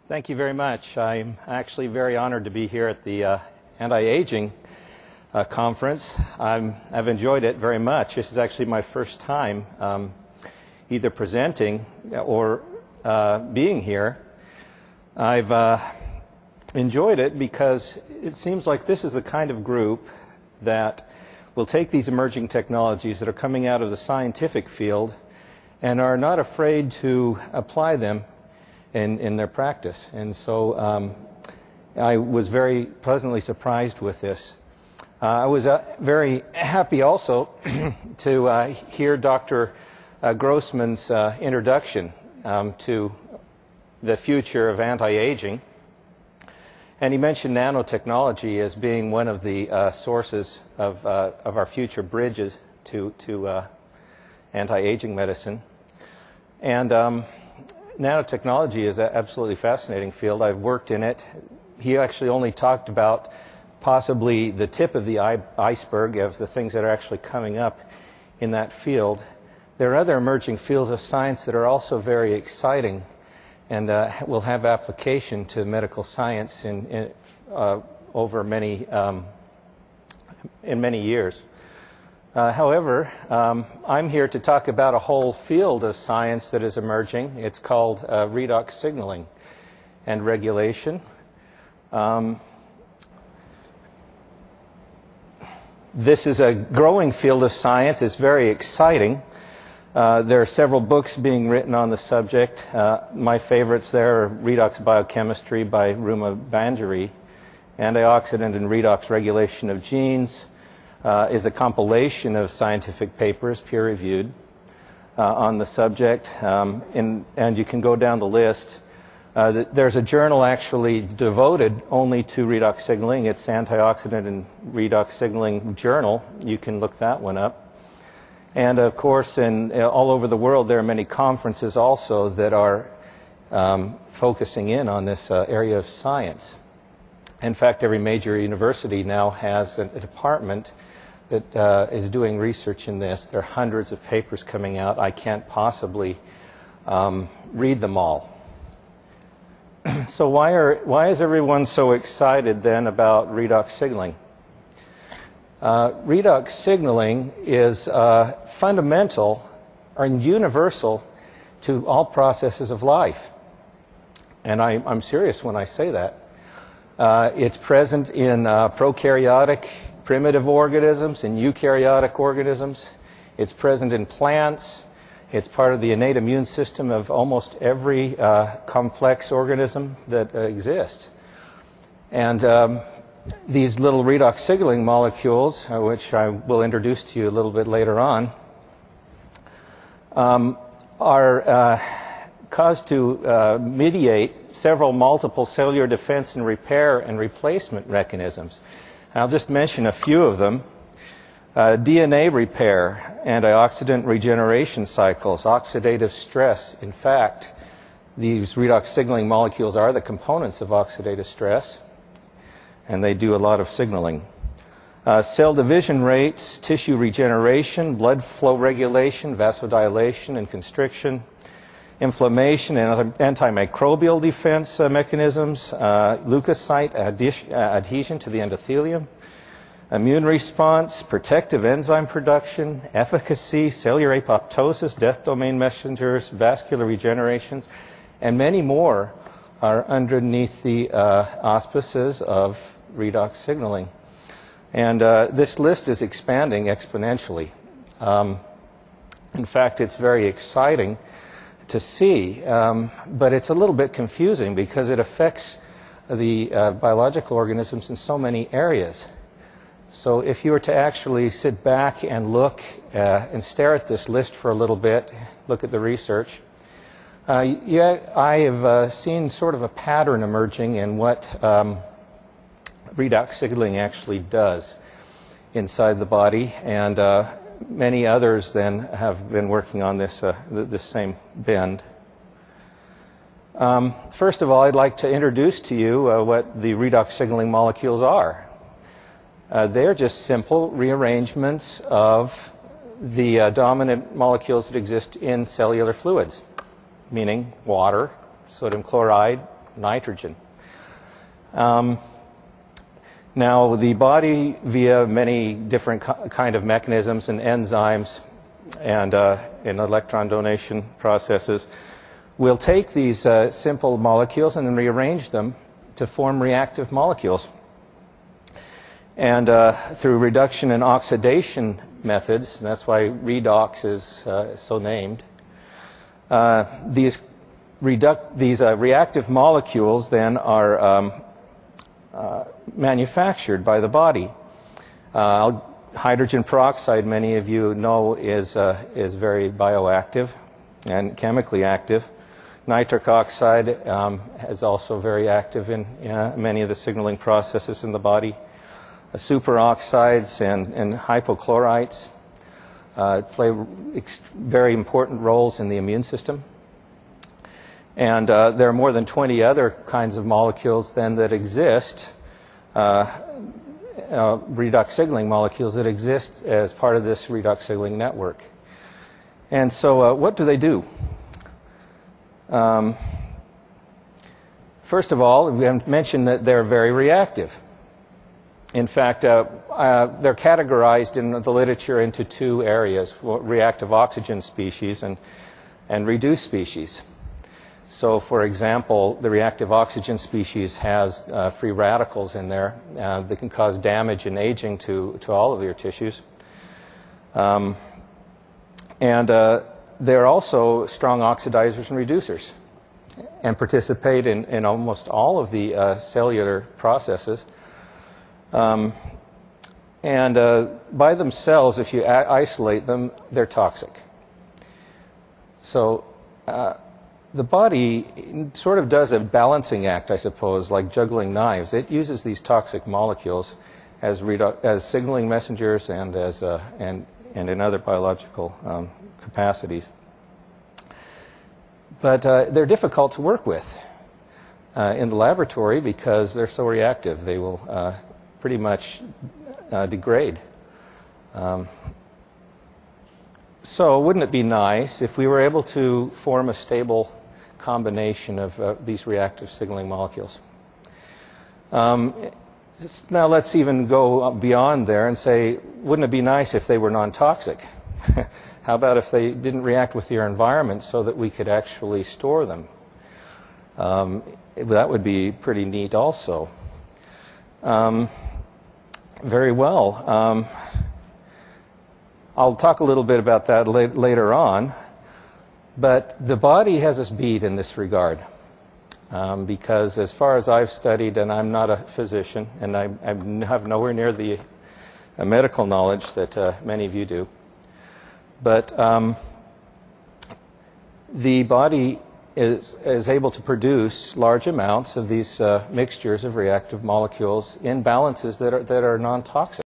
Thank you very much. I'm actually very honored to be here at the anti-aging conference. I've enjoyed it very much. This is actually my first time either presenting or being here. I've enjoyed it because it seems like this is the kind of group that will take these emerging technologies that are coming out of the scientific field and are not afraid to apply them in their practice. And so I was very pleasantly surprised with this. I was very happy also to hear Dr. Grossman's introduction to the future of anti-aging. And he mentioned nanotechnology as being one of the sources of our future bridges to anti-aging medicine. And nanotechnology is an absolutely fascinating field. I've worked in it. He actually only talked about possibly the tip of the iceberg of the things that are actually coming up in that field. There are other emerging fields of science that are also very exciting and will have application to medical science in many years. However, I'm here to talk about a whole field of science that is emerging. It's called redox signaling and regulation. This is a growing field of science. It's very exciting. There are several books being written on the subject. My favorites there are Redox Biochemistry by Ruma Banjari, Antioxidant and Redox Regulation of Genes, is a compilation of scientific papers, peer-reviewed, on the subject, and you can go down the list. There's a journal actually devoted only to redox signaling. It's Antioxidant and Redox Signaling Journal. You can look that one up. And of course, all over the world, there are many conferences also that are focusing in on this area of science. In fact, every major university now has a department that is doing research in this. There are hundreds of papers coming out. I can't possibly read them all. So why is everyone so excited then about redox signaling? Redox signaling is fundamental and universal to all processes of life. And I'm serious when I say that. It's present in prokaryotic primitive organisms, in eukaryotic organisms. It's present in plants. It's part of the innate immune system of almost every complex organism that exists. And these little redox signaling molecules, which I will introduce to you a little bit later on, are caused to mediate several multiple cellular defense and repair and replacement mechanisms. I'll just mention a few of them. DNA repair, antioxidant regeneration cycles, oxidative stress. In fact, these redox signaling molecules are the components of oxidative stress, and they do a lot of signaling. Cell division rates, tissue regeneration, blood flow regulation, vasodilation and constriction, inflammation and antimicrobial defense mechanisms, leukocyte adhesion to the endothelium, immune response, protective enzyme production, efficacy, cellular apoptosis, death domain messengers, vascular regenerations, and many more are underneath the auspices of redox signaling. And this list is expanding exponentially. In fact, it's very exciting to see, but it's a little bit confusing because it affects the biological organisms in so many areas. So if you were to actually sit back and look and stare at this list for a little bit, look at the research, I have seen sort of a pattern emerging in what redox signaling actually does inside the body, and many others then have been working on this same bend. First of all, I'd like to introduce to you what the redox signaling molecules are. They're just simple rearrangements of the dominant molecules that exist in cellular fluids, meaning water, sodium chloride, nitrogen. Now, the body, via many different kind of mechanisms and enzymes and in electron donation processes, will take these simple molecules and then rearrange them to form reactive molecules. And through reduction and oxidation methods, and that's why redox is so named, these reactive molecules then are manufactured by the body. Hydrogen peroxide, many of you know, is very bioactive and chemically active. Nitric oxide is also very active in many of the signaling processes in the body. Superoxides and hypochlorites play very important roles in the immune system. And there are more than 20 other kinds of molecules then that exist, redox signaling molecules that exist as part of this redox signaling network. And so what do? First of all, we have mentioned that they're very reactive. In fact, they're categorized in the literature into two areas: reactive oxygen species and reduced species. So, for example, the reactive oxygen species has free radicals in there that can cause damage and aging to all of your tissues. And they're also strong oxidizers and reducers and participate in almost all of the cellular processes. And by themselves, if you isolate them, they're toxic. So the body sort of does a balancing act, I suppose, like juggling knives. It uses these toxic molecules as signaling messengers and in other biological capacities. But they're difficult to work with in the laboratory because they're so reactive. They will pretty much degrade. So wouldn't it be nice if we were able to form a stable combination of these reactive signaling molecules? Now let's even go beyond there and say, wouldn't it be nice if they were non-toxic? How about if they didn't react with your environment so that we could actually store them? That would be pretty neat also. Very well. I'll talk a little bit about that later on. But the body has us beat in this regard. Because as far as I've studied, and I'm not a physician, and I have nowhere near the medical knowledge that many of you do, but the body is able to produce large amounts of these mixtures of reactive molecules in balances that are non-toxic.